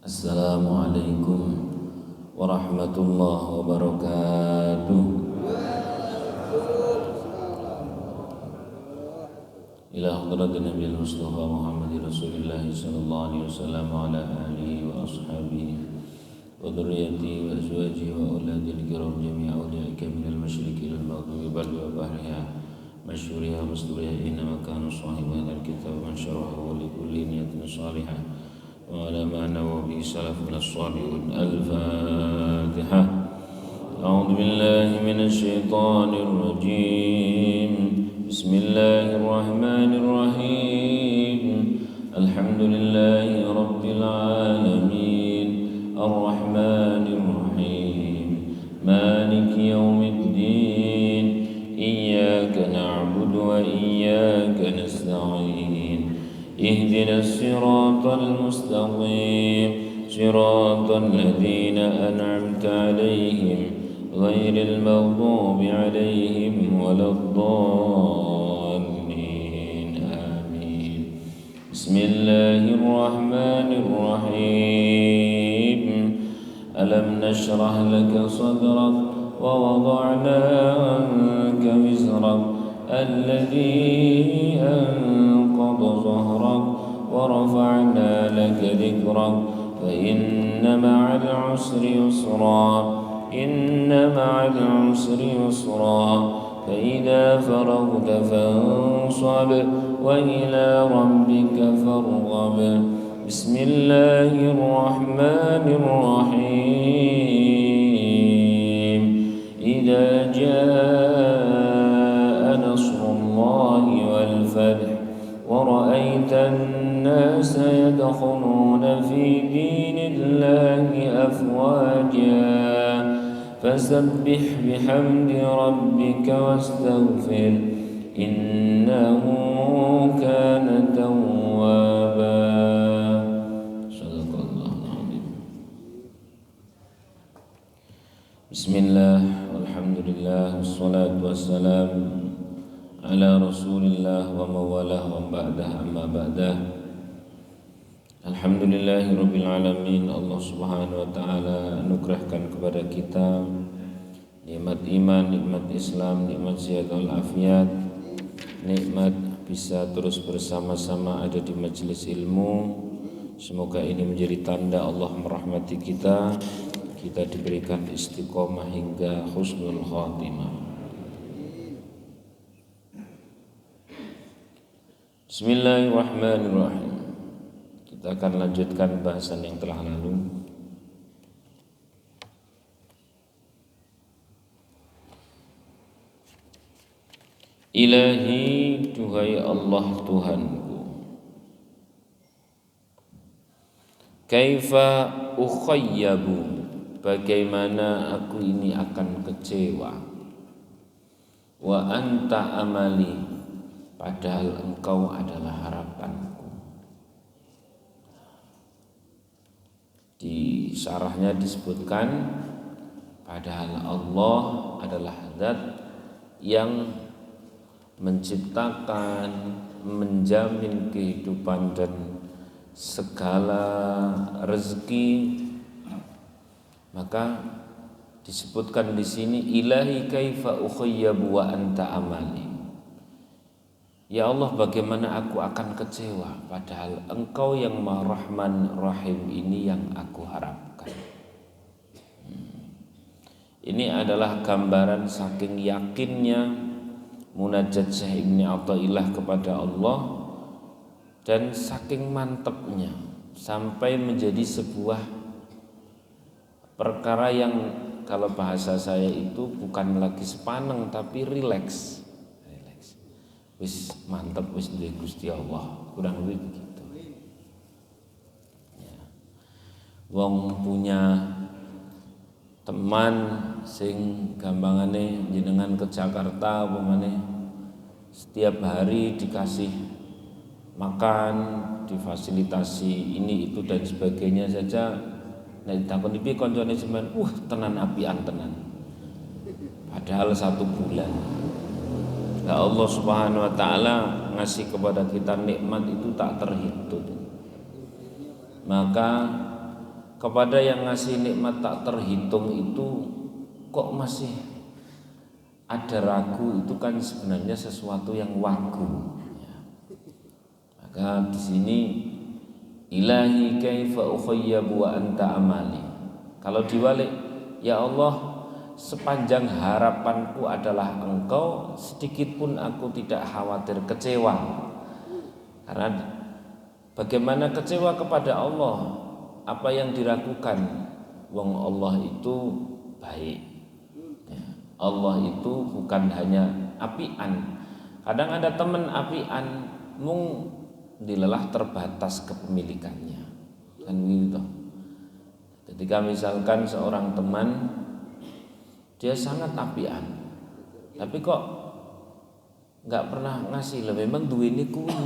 Assalamualaikum warahmatullahi wabarakatuh. Ila hadratin Nabi Mustafa Muhammad Rasulullah sallallahu alaihi wasallam wa ala alihi wa ashabihi wa dhurriyyatihi wa azwajihi wa auladil kiram jami'a awliyaika minal masyriqi ilal maghribi bal wa bahriha masyhuriha musturiha inna kanu sahiban al-kitab man syarahu li kulli niyatin salihah وعلى ما نوى به سلفنا الصالحون. الفاتحة. أعوذ بالله من الشيطان الرجيم. بسم الله الرحمن الرحيم. الحمد لله رب العالمين الرحمن الرحيم مالك يوم الدين إياك نعبد وإياك نستعين اهدنا الصراط المستقيم صراط الذين أنعمت عليهم غير المغضوب عليهم ولا الضالين آمين. بسم الله الرحمن الرحيم. ألم نشرح لك صدرك ووضعنا عنك وزرك الذي أنقض ظهرك ورفعنا لك ذكرك فإن مع العسر يسرا إن مع العسر يسرا فإذا فرغت فانصب وإلى ربك فارغب. بسم الله الرحمن الرحيم. إذا جاء نصر الله والفتح ورأيت الناس يدخلون في دين الله أفواجا فسبح بحمد ربك واستغفر إنه كان توابا. صدق الله العظيم. بسم الله والحمد لله والصلاة والسلام ala rasulillah wa mawalah wa ba'dah amma ba'dah. Alhamdulillahirabbil alamin. Allah Subhanahu wa taala anugerahkan kepada kita nikmat iman, nikmat Islam, nikmat sehat wal afiat, nikmat bisa terus bersama-sama ada di majelis ilmu. Semoga ini menjadi tanda Allah merahmati kita diberikan istiqomah hingga husnul khatimah. Bismillahirrahmanirrahim. Kita akan lanjutkan bahasan yang telah lalu. Ilahi, duhai Allah Tuhanku, kaifa ukhayyabu, bagaimana aku ini akan kecewa, wa anta amali, padahal engkau adalah harapanku. Di syarahnya disebutkan padahal Allah adalah zat yang menciptakan, menjamin kehidupan dan segala rezeki. Maka disebutkan di sini ilahi kaifa ukhayyabu wa anta amali. Ya Allah, bagaimana aku akan kecewa padahal engkau yang Maha Rahman Rahim ini yang aku harapkan. Ini adalah gambaran saking yakinnya munajat Syekh Ibni Athaillah kepada Allah dan saking mantepnya sampai menjadi sebuah perkara yang kalau bahasa saya itu bukan lagi sepaneng tapi rileks. Wis mantep, wis duwe Gusti Allah, kurang lebih begitu. Ya. Wong punya teman sing gampangane jenengan ke Jakarta umpamane setiap hari dikasih makan, difasilitasi ini itu dan sebagainya saja. Nek ditakoni piye kancane sampean, tenan apian tenan. Padahal 1 bulan. Nah, Allah Subhanahu wa taala ngasih kepada kita nikmat itu tak terhitung. Maka kepada yang ngasih nikmat tak terhitung itu kok masih ada ragu, itu kan sebenarnya sesuatu yang wagu. Ya. Maka di sini ilahi kaifa ukhayyabu wa anta amali. Kalau diwalik, ya Allah, sepanjang harapanku adalah Engkau, sedikit pun aku tidak khawatir kecewa. Karena bagaimana kecewa kepada Allah? Apa yang diragukan? Wong Allah itu baik. Ya. Allah itu bukan hanya apian. Kadang ada teman apian, mung dilelah terbatas kepemilikannya, kan gitu. Ketika misalkan seorang teman dia sangat apian, tapi kok nggak pernah ngasih, lah memang duweni kuwi,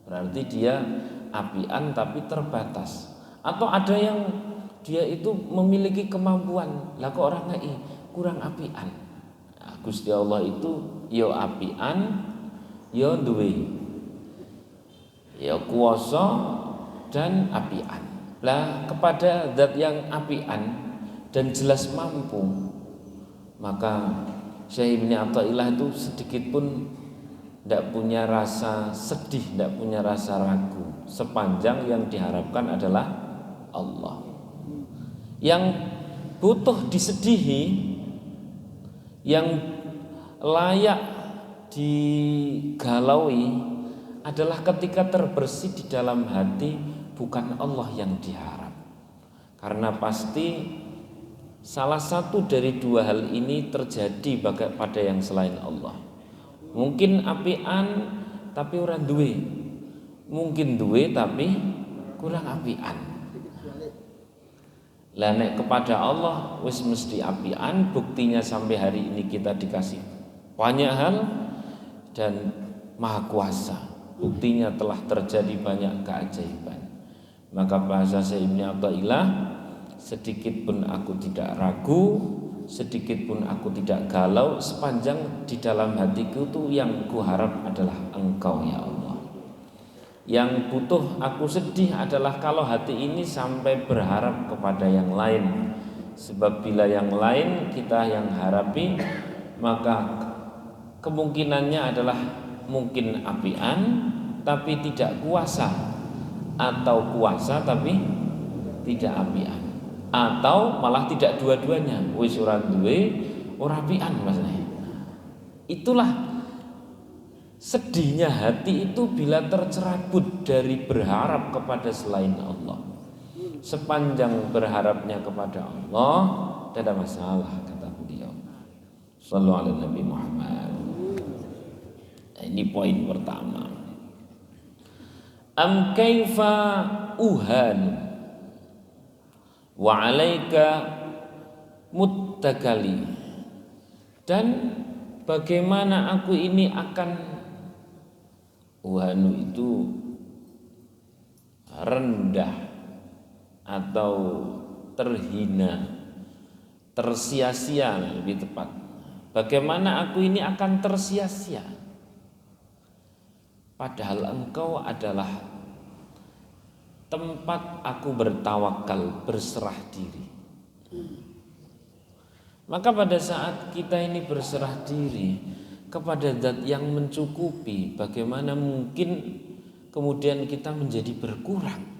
berarti dia apian tapi terbatas. Atau ada yang dia itu memiliki kemampuan, lah kok orang ngai kurang apian. Nah, Gusti Allah itu yo apian, yo duwe, ya kuasa dan apian. Lah kepada zat yang apian dan jelas mampu, maka Syekh Ibnu Athaillah itu sedikit pun tidak punya rasa sedih, tidak punya rasa ragu, sepanjang yang diharapkan adalah Allah. Yang butuh disedihi, yang layak digalaui adalah ketika terbersih di dalam hati bukan Allah yang diharap. Karena pasti salah satu dari dua hal ini terjadi pada yang selain Allah. Mungkin apian tapi ora duwe, mungkin duwe tapi kurang apian. Lah nek kepada Allah wis mesti apian, buktinya sampai hari ini kita dikasih banyak hal dan Maha Kuasa. Buktinya telah terjadi banyak keajaiban. Maka bahasa Syekh Ibnu Athaillah, sedikit pun aku tidak ragu, sedikit pun aku tidak galau, sepanjang di dalam hatiku tuh yang kuharap adalah Engkau ya Allah. Yang butuh aku sedih adalah kalau hati ini sampai berharap kepada yang lain. Sebab bila yang lain kita yang harapi, maka kemungkinannya adalah mungkin apian tapi tidak kuasa, atau kuasa tapi tidak apian, atau malah tidak dua-duanya, wis ora duwe ora apian maksudnya. Itulah sedihnya hati itu bila tercerabut dari berharap kepada selain Allah. Sepanjang berharapnya kepada Allah tidak ada masalah, kata beliau. Shallallahu alaihi Nabi Muhammad. Ini poin pertama. Am kaifa uhan wa alaika muttakali. Dan bagaimana aku ini akan, uhanu itu rendah atau terhina, tersia-sia lebih tepat. Bagaimana aku ini akan tersia-sia, padahal Engkau adalah tempat aku bertawakal, berserah diri. Maka pada saat kita ini berserah diri kepada zat yang mencukupi, bagaimana mungkin kemudian kita menjadi berkurang?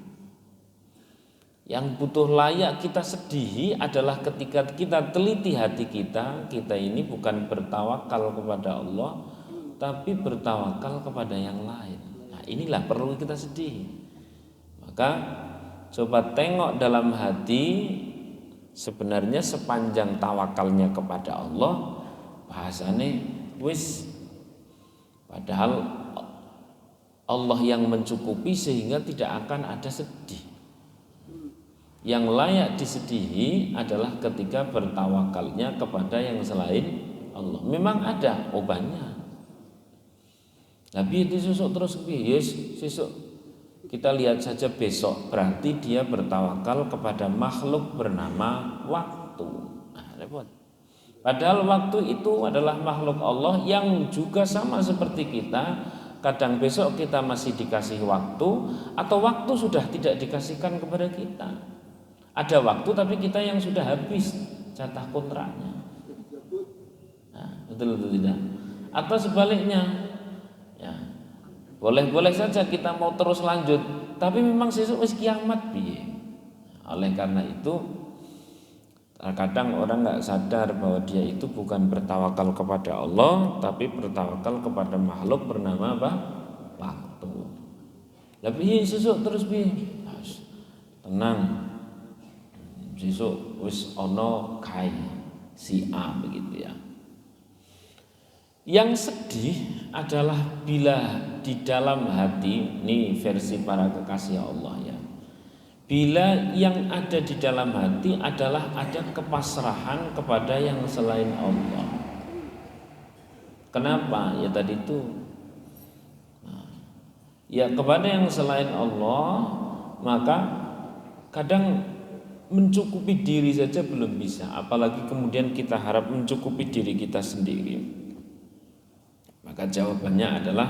Yang butuh layak kita sedihi adalah ketika kita teliti hati kita ini bukan bertawakal kepada Allah, tapi bertawakal kepada yang lain. Nah, inilah perlu kita sedih. Maka coba tengok dalam hati, sebenarnya sepanjang tawakalnya kepada Allah, bahasane wis, padahal Allah yang mencukupi sehingga tidak akan ada sedih. Yang layak disedihi adalah ketika bertawakalnya kepada yang selain Allah. Memang ada obatnya. Nabi itu sesuk terus yes, sesuk kita lihat saja besok, berarti dia bertawakal kepada makhluk bernama waktu. Nah, repot. Padahal waktu itu adalah makhluk Allah yang juga sama seperti kita. Kadang besok kita masih dikasih waktu, atau waktu sudah tidak dikasihkan kepada kita. Ada waktu tapi kita yang sudah habis jatah kontraknya. Nah, betul atau tidak? Atau sebaliknya, ya, boleh-boleh saja kita mau terus lanjut, tapi memang sesuk wis kiamat piye. Oleh karena itu, terkadang orang nggak sadar bahwa dia itu bukan bertawakal kepada Allah, tapi bertawakal kepada makhluk bernama apa? Waktu. Tapi sesuk terus piye? Tenang. Sesuk wis ana kai si A begitu ya. Yang sedih adalah bila di dalam hati, ini versi para kekasih Allah ya. Bila yang ada di dalam hati adalah ada kepasrahan kepada yang selain Allah. Kenapa? Ya tadi itu. Ya kepada yang selain Allah, maka kadang mencukupi diri saja belum bisa, apalagi kemudian kita harap mencukupi diri kita sendiri. Maka jawabannya adalah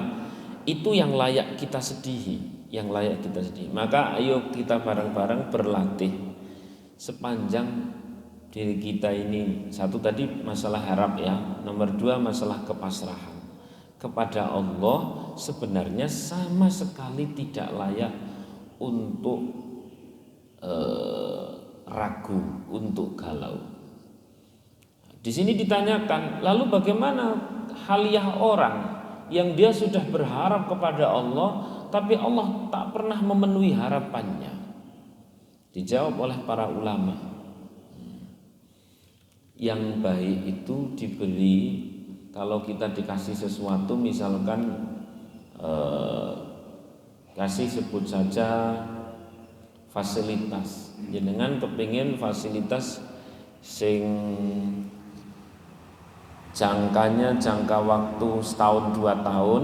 itu yang layak kita sedihi, yang layak kita sedihi. Maka ayo kita bareng-bareng berlatih sepanjang diri kita ini. Satu tadi masalah harap ya, nomor dua masalah kepasrahan kepada Allah. Sebenarnya sama sekali tidak layak untuk ragu, untuk galau. Di sini ditanyakan, lalu bagaimana haliah orang yang dia sudah berharap kepada Allah, tapi Allah tak pernah memenuhi harapannya? Dijawab oleh para ulama, yang baik itu diberi, kalau kita dikasih sesuatu, misalkan kasih sebut saja fasilitas, jenengan kepingin fasilitas sing jangkanya jangka waktu setahun 2 tahun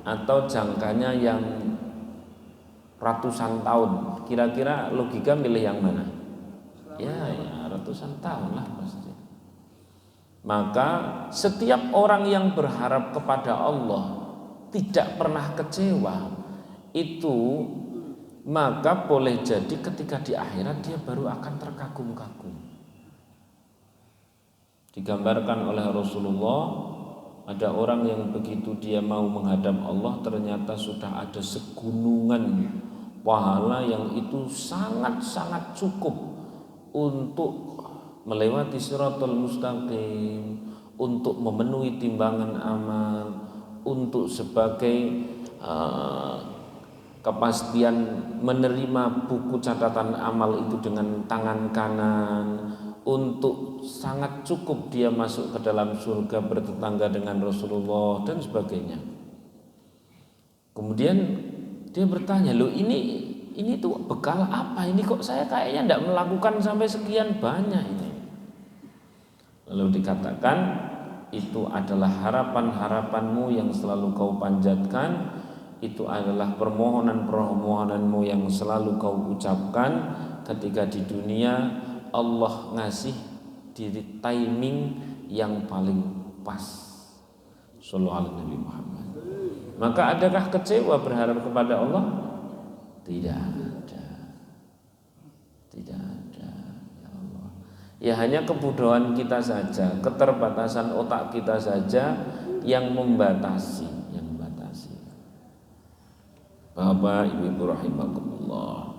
atau jangkanya yang ratusan tahun, kira-kira logika milih yang mana? Ya ratusan tahun lah pasti. Maka setiap orang yang berharap kepada Allah tidak pernah kecewa, itu maka boleh jadi ketika di akhirat dia baru akan terkagum-kagum. Digambarkan oleh Rasulullah, ada orang yang begitu dia mau menghadap Allah, ternyata sudah ada segunungan pahala yang itu sangat-sangat cukup untuk melewati Shiratal Mustaqim, untuk memenuhi timbangan amal, untuk sebagai kepastian menerima buku catatan amal itu dengan tangan kanan, untuk sangat cukup dia masuk ke dalam surga bertetangga dengan Rasulullah dan sebagainya. Kemudian dia bertanya, loh ini tuh bekal apa? Ini kok saya kayaknya tidak melakukan sampai sekian banyak ini. Lalu dikatakan, itu adalah harapan-harapanmu yang selalu kau panjatkan, itu adalah permohonan-permohonanmu yang selalu kau ucapkan ketika di dunia. Allah ngasih di timing yang paling pas. Sallallahu alaihi Nabi Muhammad. Maka adakah kecewa berharap kepada Allah? Tidak ada. Tidak ada. Ya Allah. Ya hanya kebodohan kita saja, keterbatasan otak kita saja yang membatasi, Bapak Ibu rahimakumullah.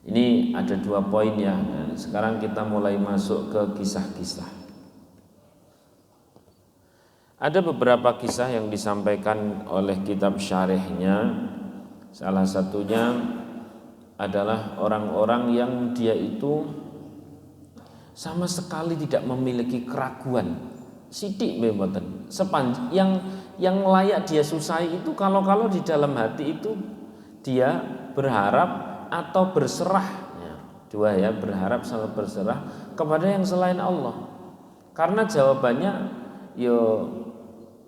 Ini ada 2 poin ya. Sekarang kita mulai masuk ke kisah-kisah. Ada beberapa kisah yang disampaikan oleh kitab syarihnya. Salah satunya adalah orang-orang yang dia itu sama sekali tidak memiliki keraguan. Sidik mboten. Yang layak dia susahi itu kalau di dalam hati itu dia berharap atau berserah, ya, 2 ya, berharap sama berserah kepada yang selain Allah. Karena jawabannya yo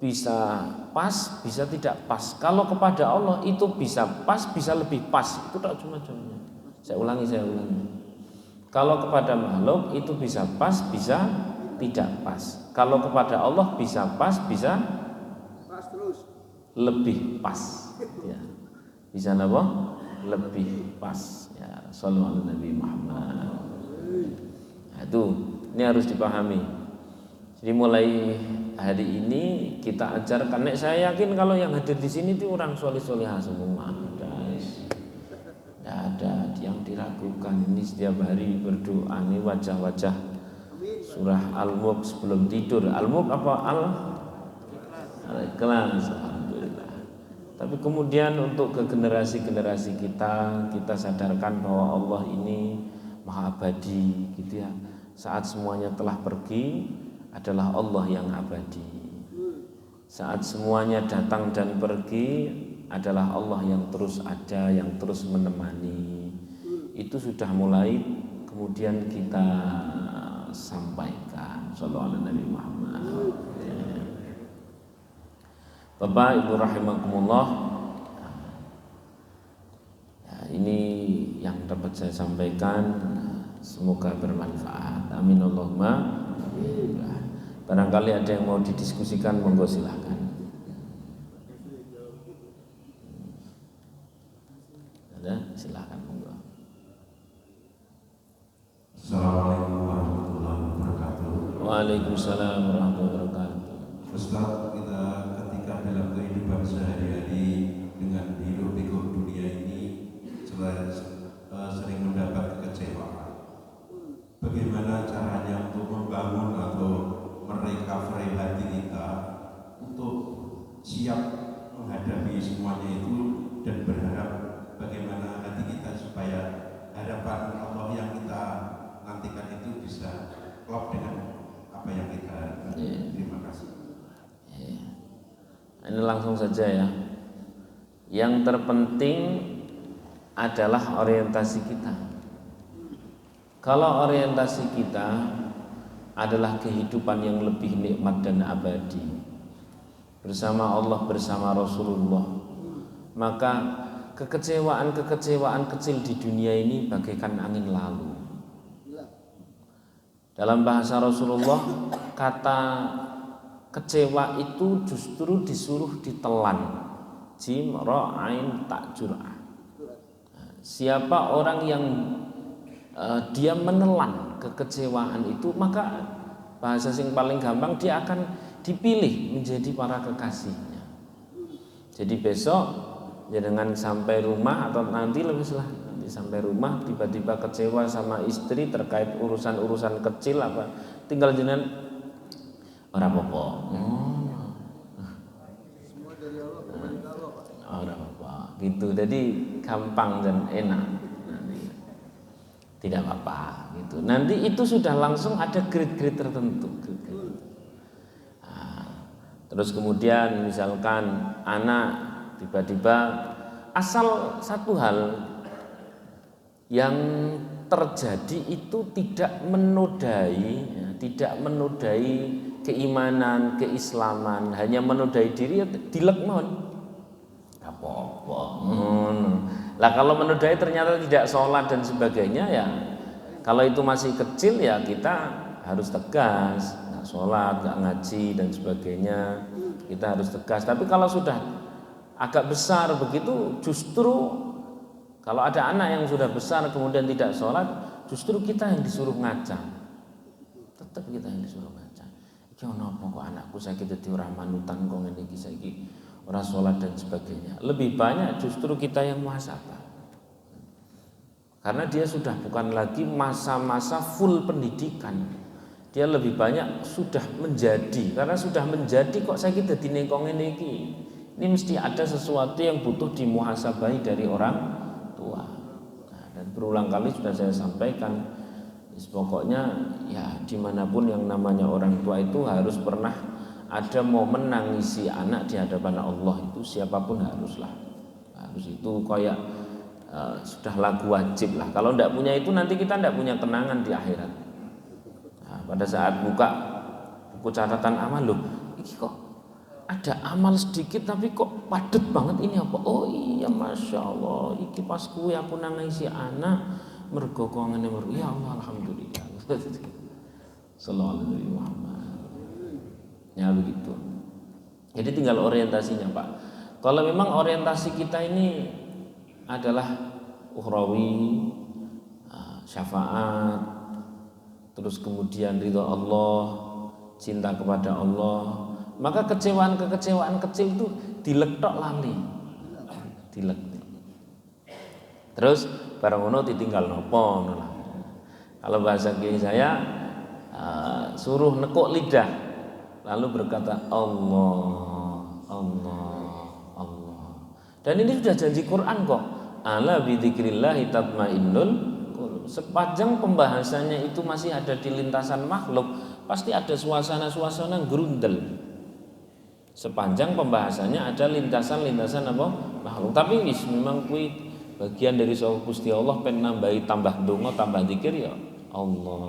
bisa pas, bisa tidak pas. Kalau kepada Allah itu bisa pas, bisa lebih pas. Itu tak cuma-cuma. Saya ulangi. Kalau kepada makhluk itu bisa pas, bisa tidak pas. Kalau kepada Allah bisa pas, bisa pas terus. Lebih pas. Ya. Bisa apa? Lebih pas ya. Sallallahu alaihi Nabi Muhammad. Nah, itu ini harus dipahami. Jadi mulai hari ini kita ajarkan. Nek saya yakin kalau yang hadir di sini itu orang soleh-solehah semua. Tidak ada yang diragukan. Ini setiap hari berdoa. Ini wajah-wajah surah Al-Mulk sebelum tidur. Al-Mulk apa? Al-Ikhlas. Alhamdulillah. Tapi kemudian untuk ke generasi-generasi kita sadarkan bahwa Allah ini maha abadi, gitu ya. Saat semuanya telah pergi, adalah Allah yang abadi. Saat semuanya datang dan pergi, adalah Allah yang terus ada, yang terus menemani. Itu sudah mulai kemudian kita sampaikan. Sallallahu alaihi Nabi Muhammad. Bapak Ibu rahimakumullah, ya, ini yang dapat saya sampaikan, semoga bermanfaat. Amin Allahumma. Barangkali ada yang mau didiskusikan, monggo silahkan. Ada, silahkan monggo. Assalamualaikum warahmatullahi wabarakatuh. Waalaikumsalam warahmatullahi wabarakatuh. Ustaz, kita ketika dalam kehidupan sehari-hari dengan hidup pikuk dunia ini sering mendapat kekecewaan. Bagaimana caranya untuk membangun atau merecovery hati kita untuk siap menghadapi semuanya itu dan berharap bagaimana hati kita supaya hadapan Allah yang kita nantikan itu bisa klop dengan apa yang kita harapkan. Terima kasih. Ini langsung saja ya. Yang terpenting adalah orientasi kita. Kalau orientasi kita adalah kehidupan yang lebih nikmat dan abadi bersama Allah, bersama Rasulullah, maka kekecewaan kecil di dunia ini bagaikan angin lalu. Dalam bahasa Rasulullah, kata kecewa itu justru disuruh ditelan. Jim, ra, ain, tak, jur'ah. Siapa orang yang dia menelan kekecewaan itu, maka bahasa sing paling gampang dia akan dipilih menjadi para kekasihnya. Jadi besok ya dengan sampai rumah atau nanti sampai rumah tiba-tiba kecewa sama istri terkait urusan-urusan kecil apa, tinggal jenengan ora apa-apa. Ora apa-apa gitu. Jadi gampang dan enak. Tidak apa-apa gitu. Nanti itu sudah langsung ada grade-grade tertentu. Nah, terus kemudian misalkan anak tiba-tiba asal satu hal yang terjadi itu tidak menodai keimanan, keislaman, hanya menodai diri, dilek mawon. Apa-apa. Lah kalau menodai ternyata tidak sholat dan sebagainya, ya kalau itu masih kecil ya kita harus tegas, nggak sholat, nggak ngaji dan sebagainya, kita harus tegas. Tapi kalau sudah agak besar begitu, justru kalau ada anak yang sudah besar kemudian tidak sholat, justru kita yang disuruh ngaca. Tetap kita yang disuruh ngaca. Iki ono apa kok anakku saiki dadi ora manutan kok ngene iki saiki ora sholat dan sebagainya. Lebih banyak justru kita yang muhasabah. Karena dia sudah bukan lagi masa-masa full pendidikan. Dia lebih banyak sudah menjadi. Karena sudah menjadi kok saya kita dinengkong ini. Ini mesti ada sesuatu yang butuh dimuhasabahi dari orang tua. Nah, dan berulang kali sudah saya sampaikan. Pokoknya ya dimanapun yang namanya orang tua itu harus pernah ada momen nangisi anak di hadapan Allah, itu siapapun harus itu kayak sudah lagu wajib lah. Kalau tidak punya itu nanti kita tidak punya kenangan di akhirat. Nah, pada saat buka buku catatan amal, loh ini kok ada amal sedikit tapi kok padat banget, ini apa? Oh iya masya Allah, iki pas kuwi aku nangisi anak mergo kok ngene ya Allah alhamdulillah. Sallallahu alaihi Muhammad. Ya begitu. Jadi tinggal orientasinya Pak. Kalau memang orientasi kita ini adalah ukhrawi, syafaat, terus kemudian ridho Allah, cinta kepada Allah, maka kekecewaan kecil itu dilektok lali. Terus barang ngono ditinggal nopo. Kalau bahasa kiai saya suruh nekuk lidah lalu berkata Allah. Dan ini sudah janji Quran kok. Ala bidzikrillahi tatmainnul qulub. Sepanjang pembahasannya itu masih ada di lintasan makhluk, pasti ada suasana-suasana grundel. Sepanjang pembahasannya ada lintasan-lintasan apa? Makhluk. Tapi memang kuwi bagian dari sawah Gusti Allah pen nambahi tambah donga tambah zikir ya Allah.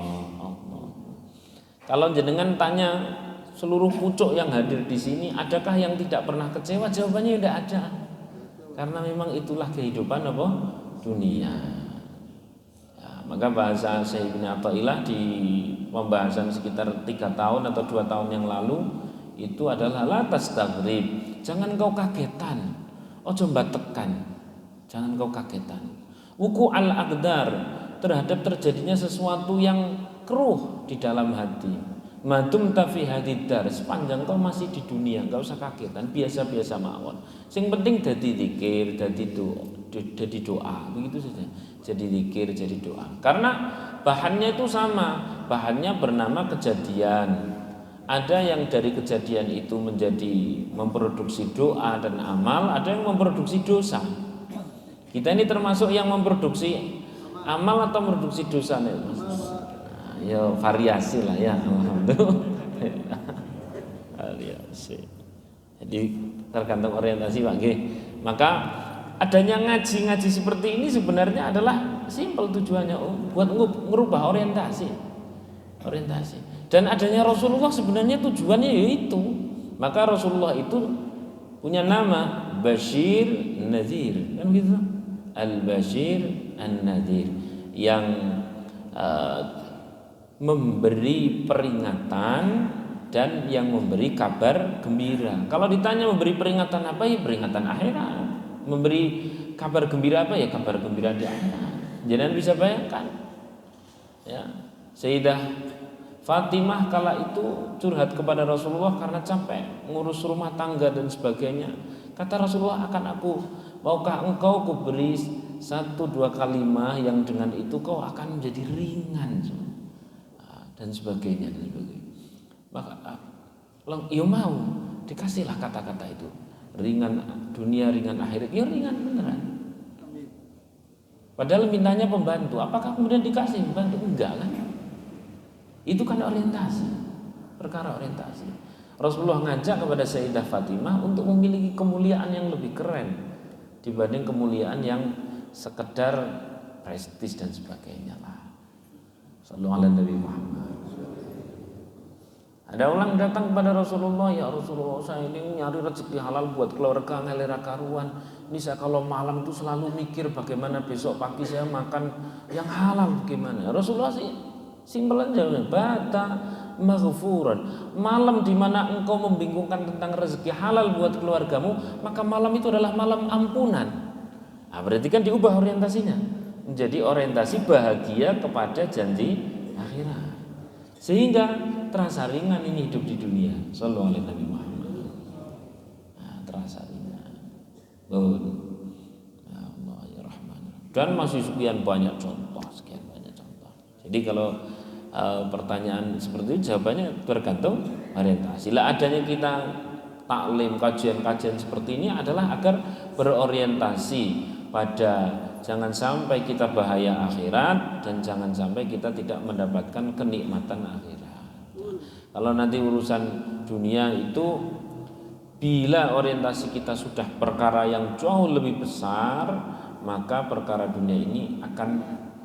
Kalau jenengan tanya seluruh pucuk yang hadir di sini, adakah yang tidak pernah kecewa? Jawabannya tidak ada. Karena memang itulah kehidupan apa? Dunia. Ya, maka bahasa Syekh Ibnu Athaillah di pembahasan sekitar 3 tahun atau 2 tahun yang lalu itu adalah la tastaghrib. Jangan kau kagetan. Ojo mbatekan. Jangan kau kagetan. Wuku al-aqdar, terhadap terjadinya sesuatu yang keruh di dalam hati. Madum tafi hadidar, sepanjang kau masih di dunia, enggak usah kagetan, biasa-biasa mawon. Sing penting dadi zikir, dadi doa, begitu saja. Jadi zikir, jadi doa. Karena bahannya itu sama, bahannya bernama kejadian. Ada yang dari kejadian itu menjadi memproduksi doa dan amal, ada yang memproduksi dosa. Kita ini termasuk yang memproduksi amal atau memproduksi dosa nih, Mas? Nah, ya variasi lah ya, alhamdulillah. Variasi. Jadi tergantung orientasi Pak G. Maka adanya ngaji seperti ini sebenarnya adalah simpel tujuannya buat merubah orientasi. Dan adanya Rasulullah sebenarnya tujuannya yaitu. Maka Rasulullah itu punya nama Bashir Nadhir, kan gitu. Al-Bashir An-Nadhir, yang memberi peringatan dan yang memberi kabar gembira. Kalau ditanya memberi peringatan apa, ya peringatan akhirat. Memberi kabar gembira apa, ya kabar gembira di akhirat. Jangan bisa bayangkan ya, Sayyidah Fatimah kala itu curhat kepada Rasulullah karena capek ngurus rumah tangga dan sebagainya. Kata Rasulullah, maukah engkau kuberi 1-2 kalimah yang dengan itu kau akan menjadi ringan dan sebagainya. Maka ya mau, dikasihlah kata-kata itu. Ringan dunia, ringan akhirat. Ya ringan beneran. Padahal mintanya pembantu. Apakah kemudian dikasih pembantu? Enggak kan? Itu kan orientasi, perkara orientasi. Rasulullah ngajak kepada Sayyidah Fatimah untuk memiliki kemuliaan yang lebih keren dibanding kemuliaan yang sekedar prestis dan sebagainya lah. Sallallahu alaihi Nabi Muhammad. Ada orang datang kepada Rasulullah, ya Rasulullah, saya ini nyari rezeki halal buat keluarga ngelera karuan. Ini saya kalau malam itu selalu mikir bagaimana besok pagi saya makan yang halal bagaimana. Rasulullah sih simpel aja, bata maghfuran. Malam di mana engkau membingungkan tentang rezeki halal buat keluargamu, maka malam itu adalah malam ampunan. Nah, berarti kan diubah orientasinya menjadi orientasi bahagia kepada janji akhirat. Sehingga terasa ringan ini hidup di dunia. Sallallahu alaihi Nabi Muhammad. Nah, terasa ringan. Ya Allah ya Rahman. Dan masih sekian banyak contoh. Jadi kalau pertanyaan seperti itu jawabannya tergantung orientasi. Lah adanya kita taklim, kajian-kajian seperti ini adalah agar berorientasi pada jangan sampai kita bahaya akhirat dan jangan sampai kita tidak mendapatkan kenikmatan akhirat. Kalau nanti urusan dunia itu bila orientasi kita sudah perkara yang jauh lebih besar, maka perkara dunia ini akan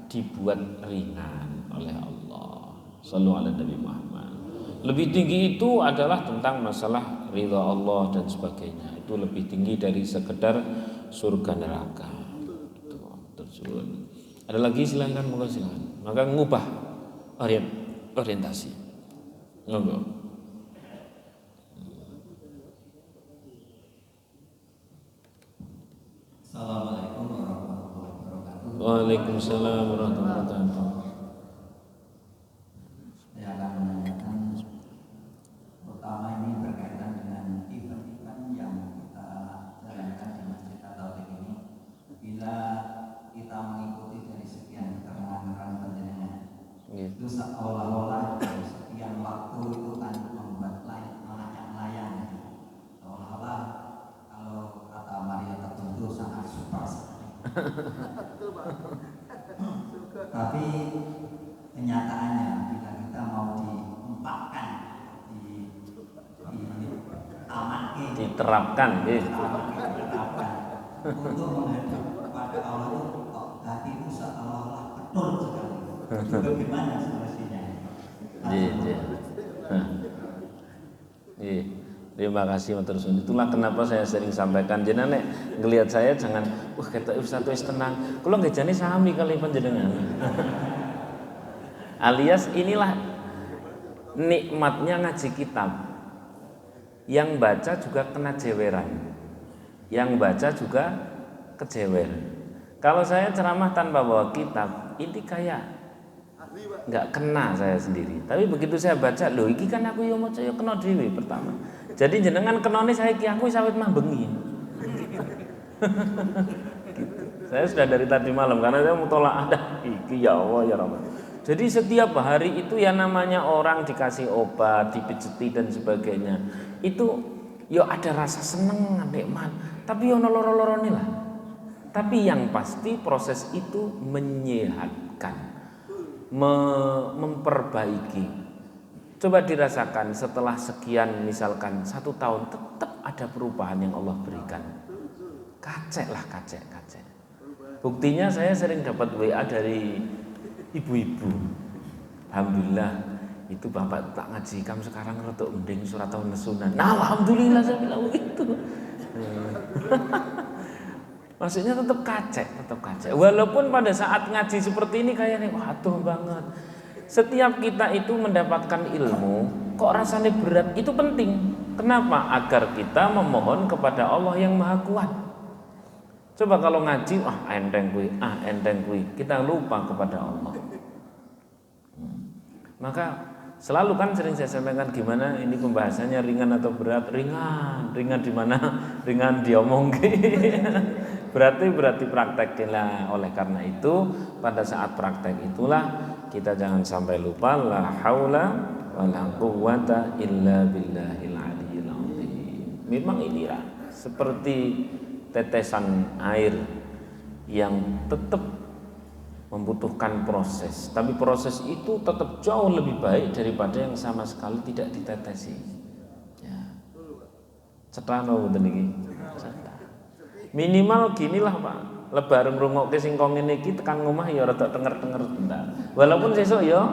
dibuat ringan oleh Allah. Sallallahu alaihi Nabi Muhammad. Lebih tinggi itu adalah tentang masalah ridha Allah dan sebagainya. Itu lebih tinggi dari sekedar surga neraka. Ada lagi silakan, monggo silakan. Maka ngubah orientasi. Monggo. Assalamualaikum warahmatullahi wabarakatuh. Waalaikumsalam warahmatullahi wabarakatuh. Saya akan menanyakan pertama ini berkaitan dengan event-event yang kita jalankan di Masjid At-Taufik ini. Bila kita mengikuti dari sekian keterangan penjelasan, itu seolah-olah dari sekian waktu itu kan membuat layang-layang, seolah-olah kalau kata Maria tertentu sangat super sekali. Tapi kenyataannya bila kita mau diempatkan Diterapkan, diterapkan untuk menghadap kepada Allah itu kok hati itu seolah-olah betul sekali. Itu bagaimana solusinya? Terima kasih matur suwun. Itulah kenapa saya sering sampaikan jenengan nek ngelihat saya jangan ketok ustaz wis tenang. Kula nggih jane sami kali panjenengan. Alias inilah nikmatnya ngaji kitab. Yang baca juga kena jeweran. Yang baca juga kejewer. Kalau saya ceramah tanpa bawa kitab, ini kayak nggak kena saya sendiri. Tapi begitu saya baca, loh iki kan aku yo maca yo kena dhewe pertama. Jadi jenengan kenone saya ki aku sawit mah bengi. Gitu. Saya sudah dari tadi malam karena saya mutolaah ada iki ya Allah ya Rahman. Jadi setiap hari itu ya namanya orang dikasih obat, dipijeti dan sebagainya. Itu yo ada rasa seneng, nikmat, tapi yo loro-lorone lah. Tapi yang pasti proses itu menyehatkan, memperbaiki. Coba dirasakan setelah sekian misalkan 1 tahun tetap ada perubahan yang Allah berikan. Kacek. Buktinya saya sering dapat WA dari ibu-ibu. Alhamdulillah itu bapak tak ngaji kamu sekarang rotok mending surat tahun nesunan. Nah alhamdulillah saya bilang begitu. Maksudnya tetap kacek. Walaupun pada saat ngaji seperti ini kayaknya waduh banget. Setiap kita itu mendapatkan ilmu, kok rasanya berat, itu penting. Kenapa? Agar kita memohon kepada Allah yang Maha Kuat. Coba kalau ngaji, enteng kuwi, kita lupa kepada Allah. Maka selalu kan sering saya sampaikan gimana ini pembahasannya ringan atau berat? Ringan di mana? Ringan diomongin. Berarti praktekilah. Oleh karena itu pada saat praktek itulah kita jangan sampai lupa la haula wala quwwata illa billahil aliyil azim. Memang inilah seperti tetesan air yang tetap membutuhkan proses, tapi proses itu tetap jauh lebih baik daripada yang sama sekali tidak ditetesi. Ya. Cetano mboten iki. Minimal ginilah Pak. Lebar ngrungokke sing kok ngene iki tekan ngomah ya rada tenger-tenger bentar. Walaupun sesuk ya.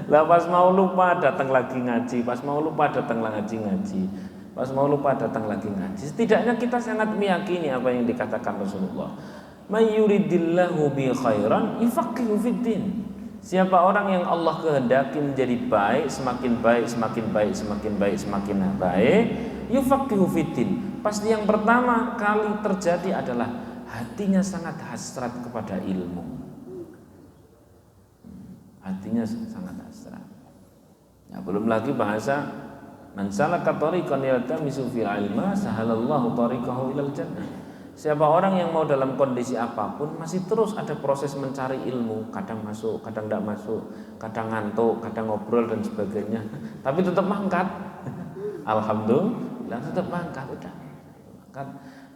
Lah pas mau lupa datang lagi ngaji, pas mau lupa datang lagi ngaji. Pas mau lupa datang lagi ngaji. Setidaknya kita sangat meyakini apa yang dikatakan Rasulullah. May yuridillahu bi khairan yufaqihu fiddin. Siapa orang yang Allah kehendaki menjadi baik, semakin baik, yufaqihu fiddin. Pasti yang pertama kali terjadi adalah hatinya sangat hasrat kepada ilmu. Hatinya sangat hasrat. Ya, belum lagi bahasa man salaka tariqan yaltamisu fil ilma sahalallahu tariqahu ilal jannah. Siapa orang yang mau dalam kondisi apapun masih terus ada proses mencari ilmu, kadang masuk, kadang tidak masuk, kadang ngantuk, kadang ngobrol dan sebagainya, tapi tetap mangkat. Alhamdulillah tetap mangkat udah.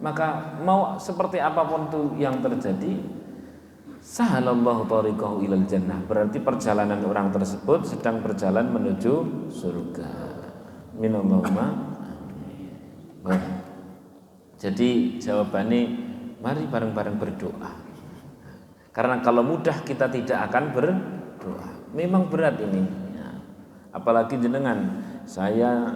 Maka mau seperti apapun itu yang terjadi, sahalallahu tariqahu ilal jannah, berarti perjalanan orang tersebut sedang berjalan menuju surga. Minallahumma amin. Jadi jawabannya mari bareng-bareng berdoa. Karena kalau mudah kita tidak akan berdoa. Memang berat ini. Ya. Apalagi jenengan, saya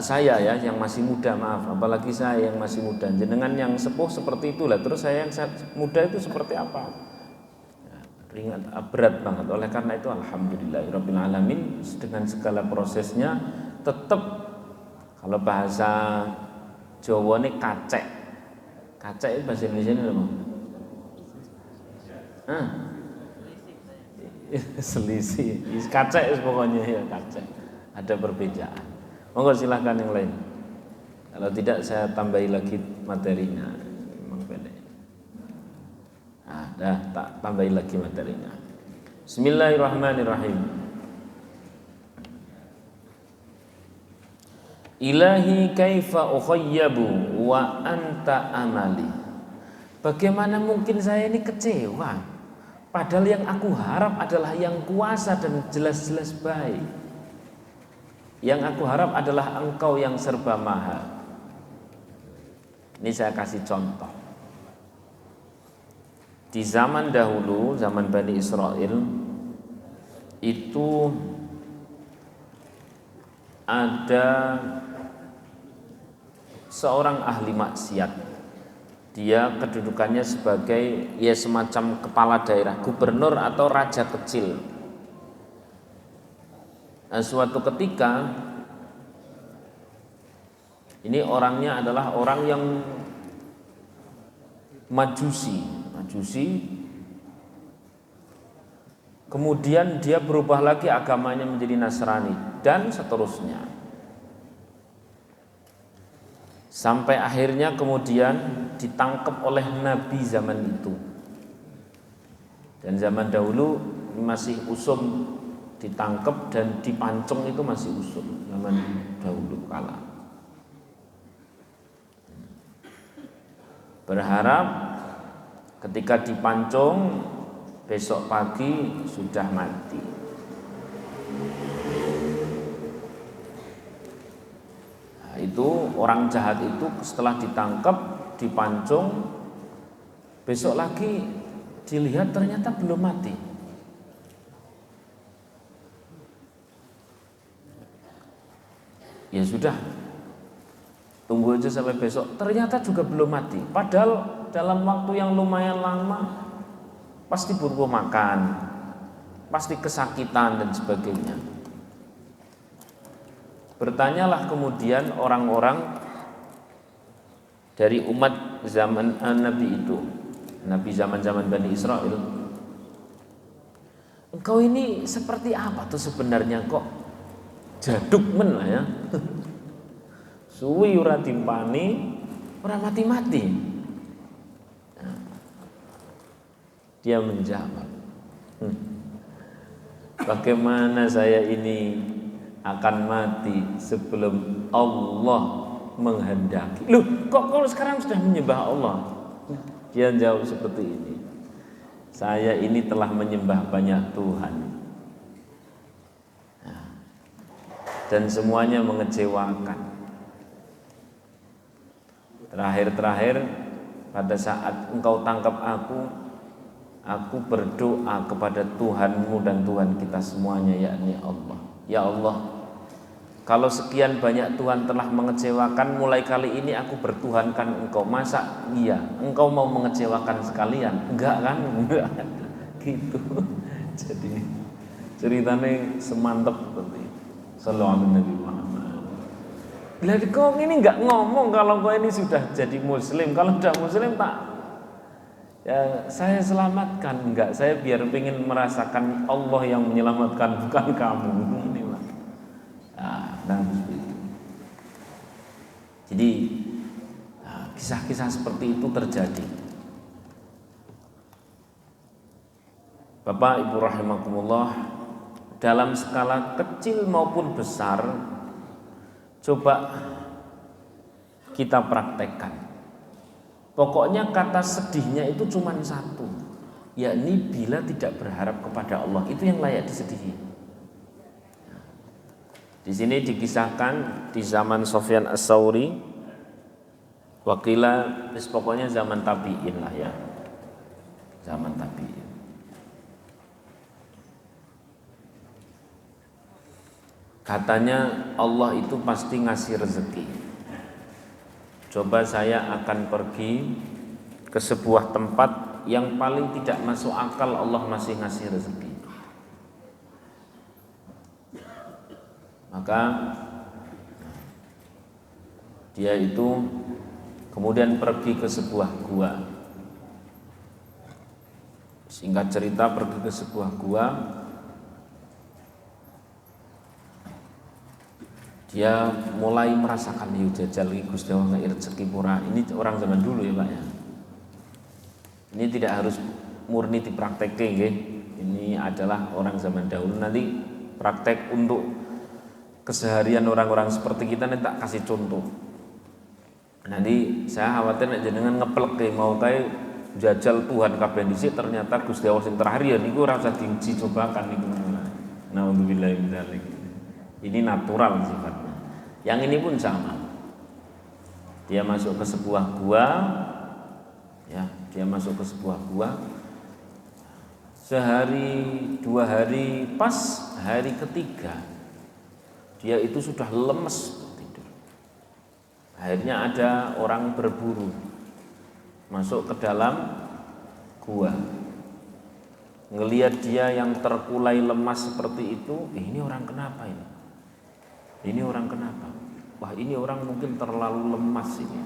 saya ya yang masih muda, apalagi saya yang masih muda, jenengan yang sepuh seperti itulah, terus saya yang muda itu seperti apa? Ringan, berat banget. Oleh karena itu alhamdulillahirabbil alamin dengan segala prosesnya tetap kalau bahasa Jawane kacek. Kacek itu bahasa Indonesia ini apa? Hah? Selisih. Kacek pokoknya ya kacek. Ada perbedaan. Monggo silahkan yang lain. Kalau tidak saya tambahi lagi materinya. Memang pendek. Dah tak tambahi lagi materinya. Bismillahirrahmanirrahim. Ilahi kaifa ukhayyabu wa anta amali. Bagaimana mungkin saya ini kecewa padahal yang aku harap adalah yang kuasa dan jelas-jelas baik. Yang aku harap adalah Engkau yang serba maha. Ini saya kasih contoh. Di zaman dahulu, zaman Bani Israel itu ada seorang ahli maksiat. Dia kedudukannya sebagai ya semacam kepala daerah, gubernur atau raja kecil. Nah, suatu ketika ini orangnya adalah orang yang majusi. Kemudian dia berubah lagi agamanya menjadi Nasrani dan seterusnya. Sampai akhirnya kemudian ditangkap oleh Nabi zaman itu. Dan zaman dahulu masih usum, ditangkap dan dipancung itu masih usum zaman dahulu kala. Berharap ketika dipancung besok pagi sudah mati. Nah, itu orang jahat itu setelah ditangkap, dipancung, besok lagi dilihat ternyata belum mati. Ya sudah, tunggu aja sampai besok. Ternyata juga belum mati. Padahal dalam waktu yang lumayan lama pasti butuh makan, pasti kesakitan dan sebagainya. Bertanyalah kemudian orang-orang dari umat zaman Nabi itu, Nabi zaman-zaman Bani Israel, engkau ini seperti apa tuh sebenarnya, kok jadukmen lah ya. Suwi ora timpani, ora mati-mati. Nah, dia menjawab, bagaimana saya ini akan mati sebelum Allah menghendaki. Loh, kok kalau sekarang sudah menyembah Allah? Dia jawab seperti ini, saya ini telah menyembah banyak Tuhan, dan semuanya mengecewakan. Terakhir pada saat engkau tangkap aku berdoa kepada Tuhanmu dan Tuhan kita semuanya, yakni Allah. Ya Allah, kalau sekian banyak Tuhan telah mengecewakan, mulai kali ini aku bertuhankan Engkau. Masa iya Engkau mau mengecewakan sekalian? Enggak kan? Enggak. Gitu. Jadi ceritanya semantap seperti itu. Sallallahu Nabi Muhammad. Lah kok ini enggak ngomong kalau kau ini sudah jadi muslim. Kalau sudah muslim tak, ya saya selamatkan. Enggak, saya biar ingin merasakan Allah yang menyelamatkan, bukan kamu. Inilah. Nah, jadi kisah-kisah seperti itu terjadi. Bapak Ibu rahimakumullah, dalam skala kecil maupun besar, coba kita praktekkan. Pokoknya kata sedihnya itu cuma satu, yakni bila tidak berharap kepada Allah, itu yang layak disedihi. Di sini dikisahkan di zaman Sufyan Ats-Tsauri, wakila pokoknya zaman tabi'in lah ya, zaman tabi'in. Katanya Allah itu pasti ngasih rezeki. Coba saya akan pergi ke sebuah tempat yang paling tidak masuk akal, Allah masih ngasih rezeki. Maka Dia itu kemudian pergi ke sebuah gua. Singkat cerita, pergi ke sebuah gua. Dia mulai merasakan jajal Gusti Allah ngei rezeki pura. Ini orang zaman dulu ya Pak ya. Ini tidak harus murni dipraktekke nggih. Ini adalah orang zaman dahulu. Nanti praktek untuk keseharian orang-orang seperti kita nanti tak kasih contoh. Nanti saya khawatir nek jenengan ngeplek mau kae jajal Tuhan kabeh dhisik ternyata Gusti Allah sing terakhir ya niku ora usah diuji cobakan niku. Nauzubillahi min dzalik. Ini natural sifatnya. Yang ini pun sama. Dia masuk ke sebuah gua, ya, dia masuk ke sebuah gua. Sehari, 2 hari, pas hari ketiga, dia itu sudah lemes tidur. Akhirnya ada orang berburu masuk ke dalam gua. Ngelihat dia yang terkulai lemas seperti itu, ini orang kenapa ini? Ini orang kenapa? Wah, ini orang mungkin terlalu lemas ini.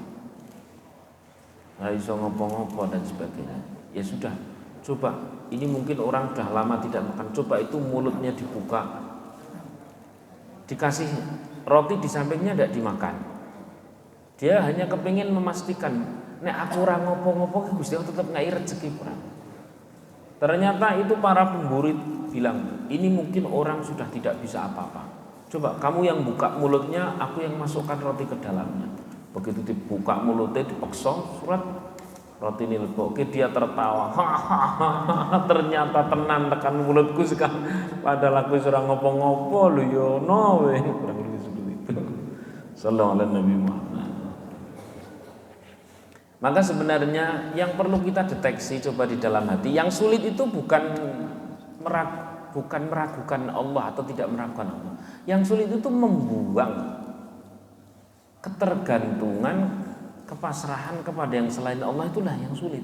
Nggak bisa ngopo-ngopo dan sebagainya. Ya sudah, coba. Ini mungkin orang sudah lama tidak makan. Coba itu mulutnya dibuka. Dikasih roti di sampingnya tidak dimakan. Dia hanya kepingin memastikan, nek aku orang ngopo-ngopo, Gusti Allah tetap ngai rezeki kurang. Ternyata itu para pemburu bilang, ini mungkin orang sudah tidak bisa apa-apa. Coba kamu yang buka mulutnya, aku yang masukkan roti ke dalamnya. Begitu dibuka mulutnya, dipeksa surat roti ini lebokke, dia tertawa. Ternyata tenan tekan mulutku sekarang. Padahal aku surang ngopo-ngopo lho yo no we. Kurang lebih seperti itu. Sallallahu alaihi Nabi Muhammad. Maka sebenarnya yang perlu kita deteksi coba di dalam hati, yang sulit itu bukan meragukan Allah atau tidak meragukan Allah. Yang sulit itu membuang ketergantungan, kepasrahan kepada yang selain Allah, itulah yang sulit.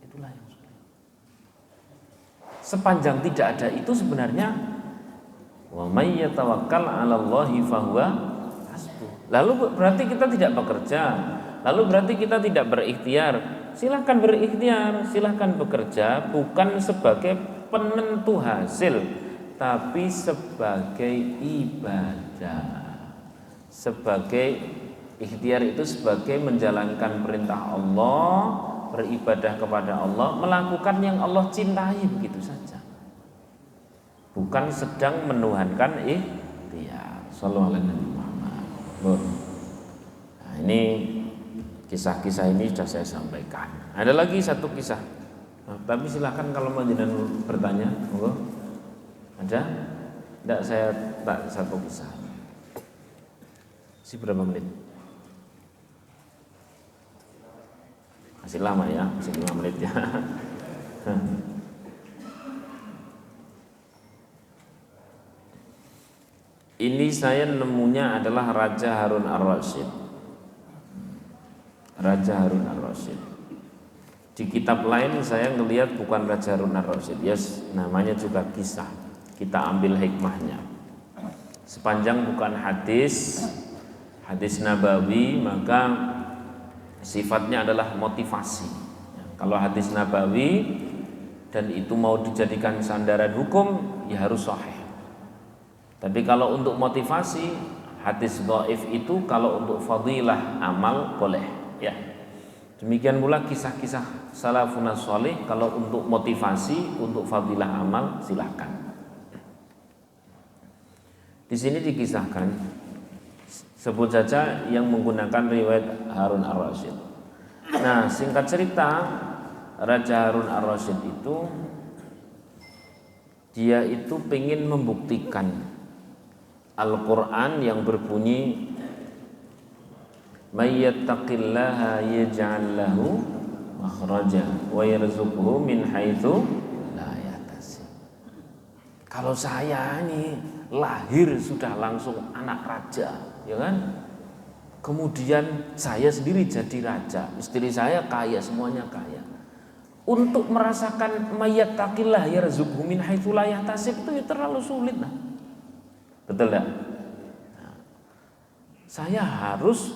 Itulah yang sulit. Sepanjang tidak ada itu sebenarnya wa may yatawakkal 'alallahi fahuwa hasbuh. Lalu berarti kita tidak bekerja, lalu berarti kita tidak berikhtiar. Silahkan berikhtiar, silahkan bekerja, bukan sebagai penentu hasil, tapi sebagai ibadah. Sebagai ikhtiar itu sebagai menjalankan perintah Allah, beribadah kepada Allah, melakukan yang Allah cintai, begitu saja. Bukan sedang menuhankan ikhtiar. Sallallahu alaihi Muhammad. Nah, ini kisah-kisah ini sudah saya sampaikan. Ada lagi satu kisah. Nah, tapi silakan kalau mau jenengan bertanya, monggo. Ada? Tidak, saya tak satu kisah. Masih berapa menit? Masih lama ya, masih 5 menit ya. Ini saya nemunya adalah Raja Harun Ar-Rasyid. Raja Harun Ar-Rasyid. Di kitab lain saya ngelihat bukan Raja Harun Ar-Rasyid, yes, namanya juga kisah. Kita ambil hikmahnya. Sepanjang bukan hadis Nabawi, maka sifatnya adalah motivasi. Kalau hadis Nabawi dan itu mau dijadikan sandaran hukum, ya harus sahih. Tapi kalau untuk motivasi, hadis dhaif itu kalau untuk fadilah amal boleh, ya. Demikian pula kisah-kisah salafun shalih kalau untuk motivasi, untuk fadilah amal silahkan. Di sini dikisahkan, sebut saja yang menggunakan riwayat Harun Ar-Rasyid. Nah, singkat cerita, Raja Harun Ar-Rasyid itu dia itu ingin membuktikan Al-Quran yang berbunyi may yattaqillaha yaj'al lahu makhraja wa yarzuqhu min haitsu la yahtasib. Kalau saya ini lahir sudah langsung anak raja, ya kan? Kemudian saya sendiri jadi raja, istri saya kaya, semuanya kaya. Untuk merasakan may yattaqillah yarzuqhu min haitsu la yahtasib itu terlalu sulit nah. Betul tak? Nah, saya harus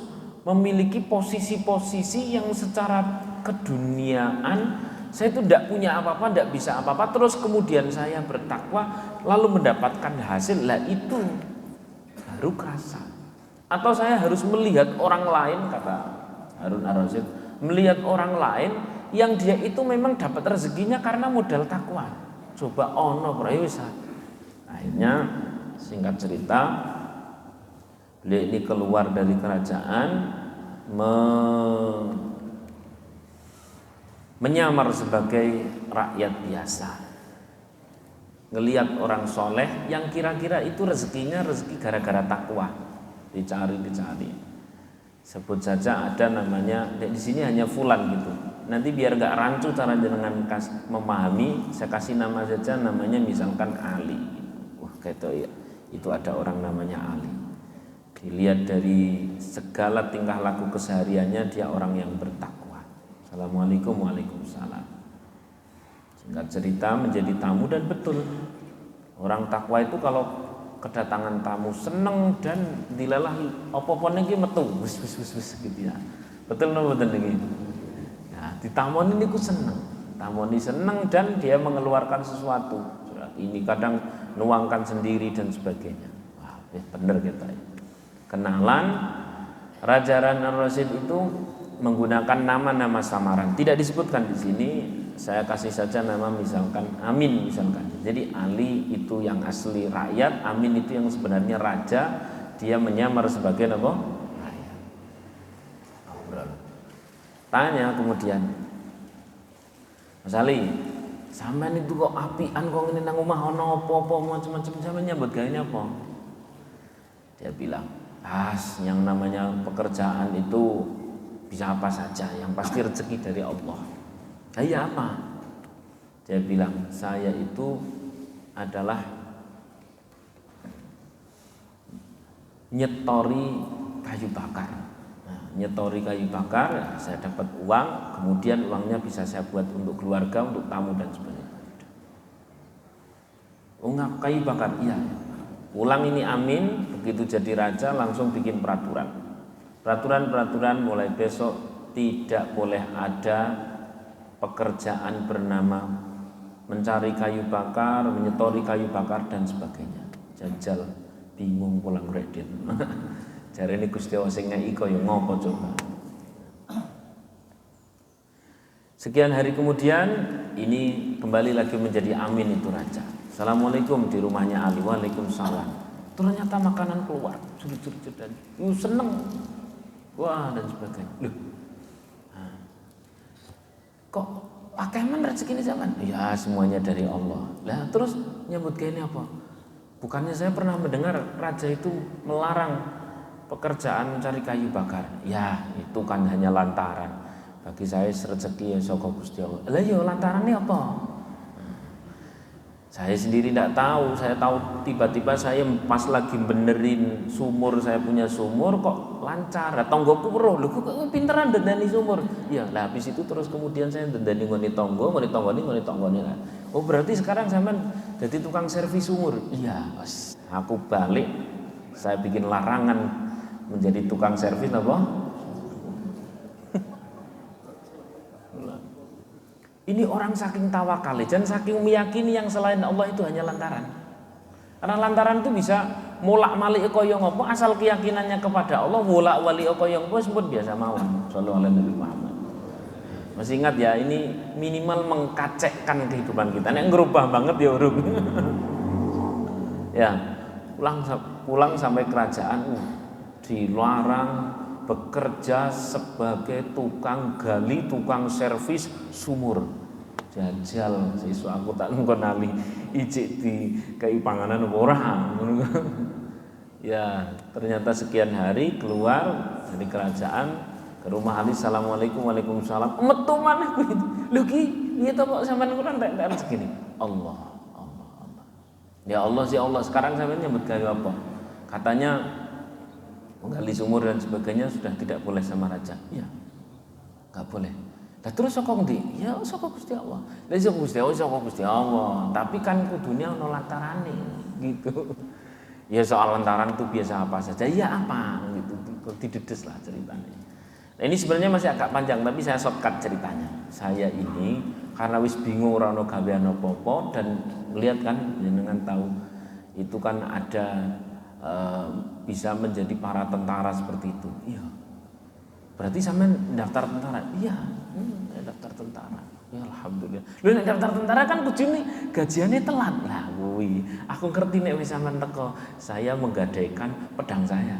memiliki posisi-posisi yang secara keduniaan saya itu tidak punya apa-apa, tidak bisa apa-apa, terus kemudian saya bertakwa lalu mendapatkan hasil, lah itu baru kerasa. Atau saya harus melihat orang lain, kata Harun Ar-Rasyid, melihat orang lain yang dia itu memang dapat rezekinya karena modal takwa. Coba ono bisa. Akhirnya singkat cerita, beliau ini keluar dari kerajaan menyamar sebagai rakyat biasa. Ngelihat orang soleh yang kira-kira itu rezekinya rezeki gara-gara takwa, dicari. Sebut saja ada namanya di sini hanya fulan gitu. Nanti biar nggak rancu cara dengan memahami, saya kasih nama saja, namanya misalkan Ali. Wah gitu ya, itu ada orang namanya Ali. Dilihat dari segala tingkah laku kesehariannya dia orang yang bertakwa. Assalamualaikum, waalaikumsalam. Singkat cerita menjadi tamu, dan betul orang takwa itu kalau kedatangan tamu seneng dan dilelah apa-apa iki metu wis gitu ya. Betul napa mboten niki? Nah, ditamoni niku seneng. Tamoni seneng dan dia mengeluarkan sesuatu. Ini kadang nuangkan sendiri dan sebagainya. Wah, bener kita. Kenalan Raja Harun Ar-Rasyid itu menggunakan nama-nama samaran. Tidak disebutkan di sini. Saya kasih saja nama misalkan Amin misalkan. Jadi Ali itu yang asli rakyat, Amin itu yang sebenarnya raja, dia menyamar sebagai apa? Rakyat. Tanya kemudian, Mas Ali, sampean itu kok apian kok ngene nang omah ana apa-apa macam-macam, sampean nyambut gawe apa? Dia bilang, yang namanya pekerjaan itu bisa apa saja, yang pasti rezeki dari Allah. Saya apa? Dia bilang, saya itu adalah nyetori kayu bakar. Nah, nyetori kayu bakar, saya dapat uang, kemudian uangnya bisa saya buat untuk keluarga, untuk tamu dan sebagainya. Enggak, kayu bakar, iya. Pulang ini Amin, begitu jadi raja langsung bikin peraturan. Peraturan mulai besok tidak boleh ada pekerjaan bernama mencari kayu bakar, menyetori kayu bakar dan sebagainya. Jajal bingung pulang kredit. Jare ini Gusti Allah sing ngeki kaya ngopo coba. Sekian hari kemudian ini kembali lagi menjadi Amin itu raja. Assalamualaikum di rumahnya Ali. Waalaikumsalam. Ternyata makanan keluar. Curi-curi dan seneng. Wah dan sebagainya. Loh. Kok pakai mana rezeki ini zaman? Ya semuanya dari Allah. Lah terus nyambut gini apa? Bukannya saya pernah mendengar raja itu melarang pekerjaan mencari kayu bakar. Ya itu kan hanya lantaran. Bagi saya rezeki ya saka Gusti Allah. Lah ya lantarannya apa? Saya sendiri tidak tahu. Saya tahu tiba-tiba saya pas lagi benerin sumur, saya punya sumur kok lancar. Tonggoku weruh, lho kok pinteran ndendani sumur. Ya, lah habis itu terus kemudian saya ndendani ngene tonggo, ngene tanggone. Oh, berarti sekarang sampean jadi tukang servis sumur. Iya, Mas. Aku balik, saya bikin larangan menjadi tukang servis apa? Ini orang saking tawakal dan saking meyakini yang selain Allah itu hanya lantaran. Karena lantaran itu bisa molak-malik kaya ngopo, asal keyakinannya kepada Allah wolak-walik kaya ngopo sebut biasa mawon. Sallallahu alaihi Nabi Muhammad. Masih ingat ya, ini minimal mengkacekkan kehidupan kita. Nek ngerubah banget ya urung. Ya, pulang sampai kerajaan dilarang bekerja sebagai tukang gali, tukang servis sumur. Jajal siswa aku tak ngonali ijik di kei panganan orang. Ya, ternyata sekian hari keluar dari kerajaan ke rumah Ali. Assalamualaikum, waalaikumsalam. Metu maneh kuwi. Lho ki, piye to kok sampean kurang tak segini? Allah. Ya Allah sih Allah. Sekarang sampean nyebut gawe apa? Katanya menggali sumur dan sebagainya sudah tidak boleh sama raja. Ya, nggak boleh. Nah terus saka ndi? Ya saka Gusti Allah. Lah saka Gusti Allah. Tapi kan kudunya ono lantarane gitu. Ya soal lantaran itu biasa apa saja. Ya apa gitu. didedes lah ceritanya. Nah, ini sebenarnya masih agak panjang tapi saya shortcut ceritanya. Saya ini karena wis bingung ora ono gawean apa-apa dan melihat kan jenengan tahu itu kan ada bisa menjadi para tentara seperti itu. Iya. Berarti sampean daftar tentara? Iya, daftar tentara. Ya alhamdulillah. Lho nek daftar tentara kan kudune gajiannya telat. Lah kuwi, aku ngerti nek wis sampean teko, saya menggadaikan pedang saya.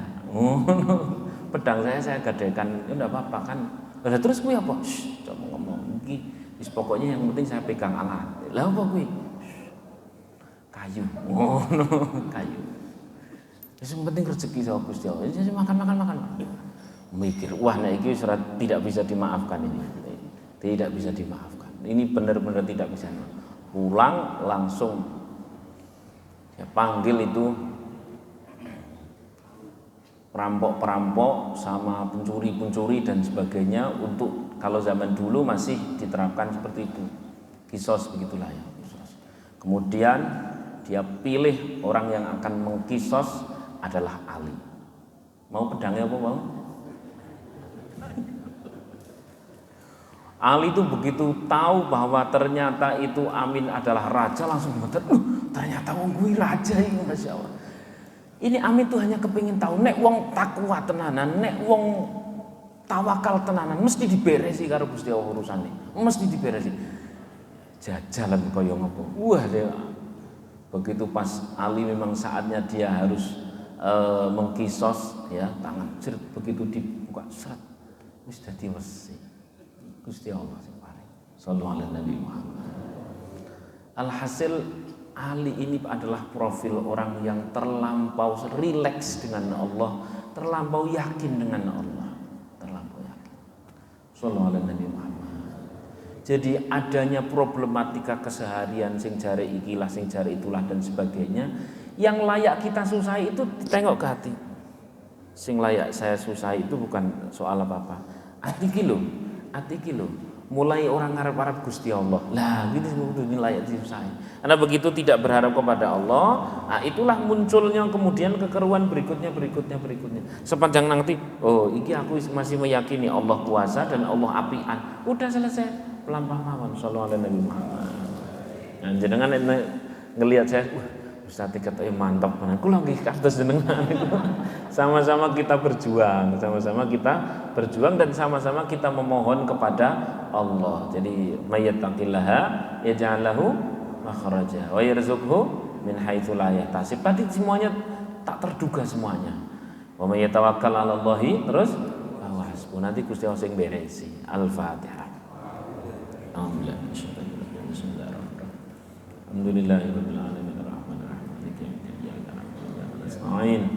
Pedang saya gadaikan, ya enggak apa-apa kan. Lah terus kuwi apa? Coba ngomong iki. Wis pokoknya yang penting saya pegang alat. Lah apa kuwi? Kayu. Kayu. Wis penting rezeki saka Gusti Allah. Jadi makan. Mikir, wah nek iki tidak bisa dimaafkan ini. Tidak bisa dimaafkan. Ini benar-benar tidak bisa. Pulang langsung ya panggil itu perampok-perampok sama pencuri-pencuri dan sebagainya untuk kalau zaman dulu masih diterapkan seperti itu. Kisos begitulah ya. Kemudian dia pilih orang yang akan mengkisos adalah Ali. Mau pedangnya apa mau? Ali itu begitu tahu bahwa ternyata itu Amin adalah raja langsung betul. Ternyata wong kuwi raja ini, Masya Allah. Ini Amin tuh hanya kepingin tahu nek wong takwa tenanan, nek wong tawakal tenanan mesti diberesi karo Gusti Allah urusane. Mesti diberesi. Jajalan kaya ngopo. Wah, dia begitu pas Ali memang saatnya dia harus mengkisos ya, tangan jeret begitu dibuka seret wis dadi wesi. Gusti Allah sing paring. Sallallahu alaihi Nabi Muhammad. Alhasil Ali ini adalah profil orang yang terlampau rileks dengan Allah, terlampau yakin dengan Allah, terlampau yakin. Sallallahu alaihi Nabi Muhammad. Jadi adanya problematika keseharian sing jare ikilah, sing jare itulah dan sebagainya, yang layak kita susahi itu tengok ke hati. Sing layak saya susahi itu bukan soal apa-apa. Hati iki lho, mulai orang ngarep-arep Gusti Allah. Lah, ini layak disusahi. Karena begitu tidak berharap kepada Allah, nah itulah munculnya kemudian kekeruan berikutnya. Sepanjang nanti, oh, iki aku masih meyakini Allah kuasa dan Allah apian. Udah selesai, pelampah mawon sallallahu alaihi Muhammad. Nah, jenengan ngelihat saya, Ustaz kata mantap banget. Kula nggih kados jenengan itu. Sama-sama kita berjuang, dan sama-sama kita memohon kepada Allah. Jadi mayyattaqillaha yaj'al lahu makhraja wa yarzuqhu min haitsu la yahtasib. Tadi semuanya tak terduga semuanya. Wa may yatawakkal 'ala Allahi terus wa hasbuh. Nanti Gusti Allah sing beresi. Al-Fatihah. Alhamdulillah. Bismillahirrahmanirrahim. Alhamdulillahirabbil alamin. Amin.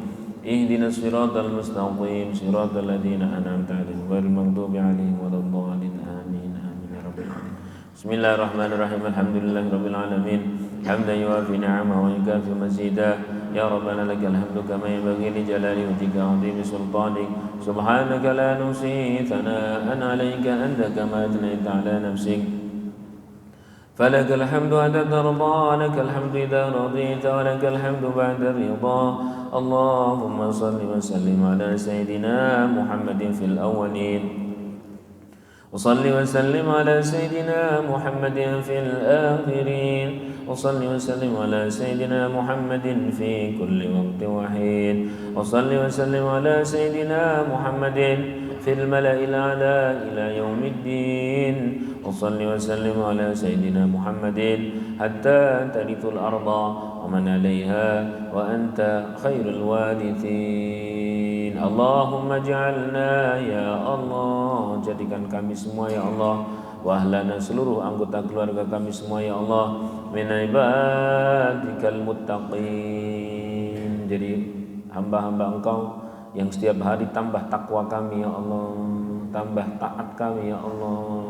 Ihdinas siratal mustaqim, siratal ladzina an'amta 'alaihim ghairil maghdubi 'alaihim waladdallin. Amin. Amin ya rabbal alamin. Bismillahirrahmanirrahim. Alhamdulillahirabbil alamin. Hamdan yuwafi ni'amahu wa yukafi mazidah. Ya rabbana lakal hamdu kama yanbaghi li jalali wajhika 'azimi sultanik. Subhanaka la nuhsi thana'an 'alaika anta kama athnayta 'ala nafsik. فلك الحمد حتى ترضى لك الحمد إذا رضيت ولك الحمد بعد الرضا اللهم صل وسلم على سيدنا محمد في الأولين وصل وسلم على سيدنا محمد في الآخرين وصل وسلم على سيدنا محمد في كل وقت وحين وصل وسلم على سيدنا محمد في الملأ الأعلى إلى يوم الدين وصل وسلم على سيدنا محمد حتى ترث الأرض ومن عليها وأنت خير الوارثين اللهم اجعلنا يا الله jadikan kami semua ya Allah wa ahlana seluruh anggota keluarga kami semua ya Allah min ibadikal muttaqin jadi hamba-hamba Engkau yang setiap hari tambah takwa kami ya Allah, tambah taat kami ya Allah.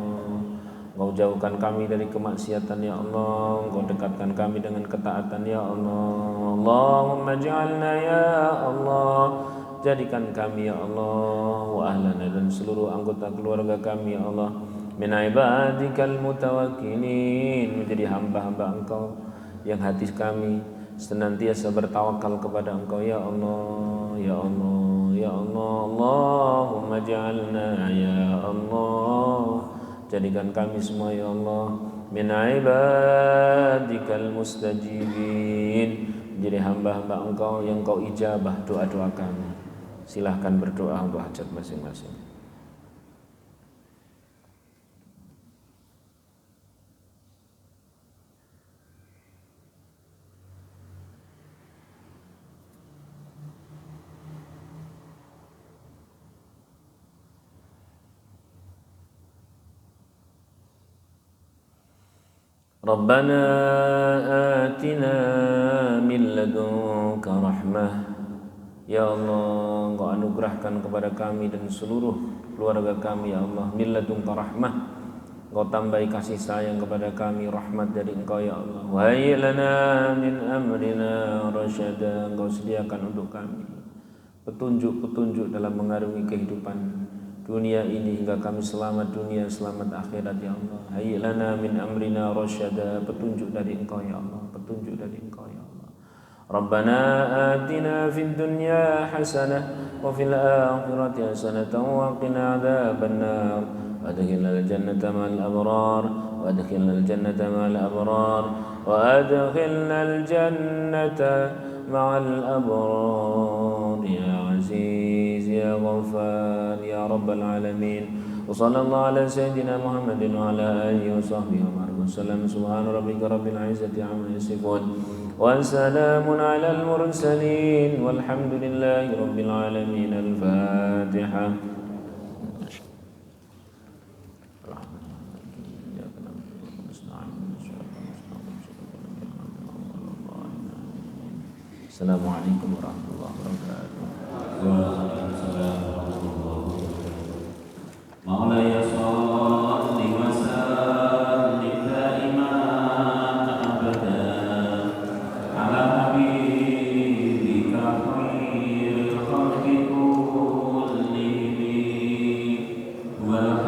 Engkau jauhkan kami dari kemaksiatan ya Allah, Engkau dekatkan kami dengan ketaatan ya Allah. Allahumma ja'alna ya Allah, jadikan kami ya Allah wa ahlana dan seluruh anggota keluarga kami ya Allah min ibadikal mutawakkilin menjadi hamba-hamba Engkau yang hati kami senantiasa bertawakal kepada Engkau ya Allah ya Allah ya Allah. Allahumma ja'alna ya Allah, jadikan kami semua ya Allah min ibadikal mustajibin, menjadi hamba-hamba Engkau yang Engkau ijabah doa-doa kami. Silahkan berdoa untuk hajat masing-masing. Rabbana atina min ladunka rahmah, ya Allah Engkau anugerahkan kepada kami dan seluruh keluarga kami ya Allah min ladunka rahmah, Engkau tambahi kasih sayang kepada kami, rahmat dari Engkau ya Allah. Wa hayyi lana min amrina rasyada, Engkau sediakan untuk kami petunjuk-petunjuk dalam mengarungi kehidupan dunia ini hingga kami selamat dunia, selamat akhirat ya Allah. Hayyi lana min amrina rasyada, petunjuk dari Engkau ya Allah, petunjuk dari Engkau ya Allah. Rabbana atina fid dunya hasanah wa fil akhirati hasanatan wa qina adzabannar wa adkhilnal jannata ma'al abrar wa adkhilnal jannata ma'al abrar wa adkhilnal jannata ma'al abrar ya aziz ya ghafar ya rabbal alamin. Wa sallallahu ala sayyidina Muhammadin wa ala alihi wa sahbihi wa sallam. Subhana rabbika rabbil izzati amma yasifun wa salamun alal mursalin walhamdulillahi rabbil alamin. Al-Fatihah. Assalamualaikum warahmatullahi wabarakatuh. Waalaikumsalam warahmatullahi wabarakatuh. Maulaya sholli wa sallim daiman abadan ala habibika khairil khalqi kullihim wa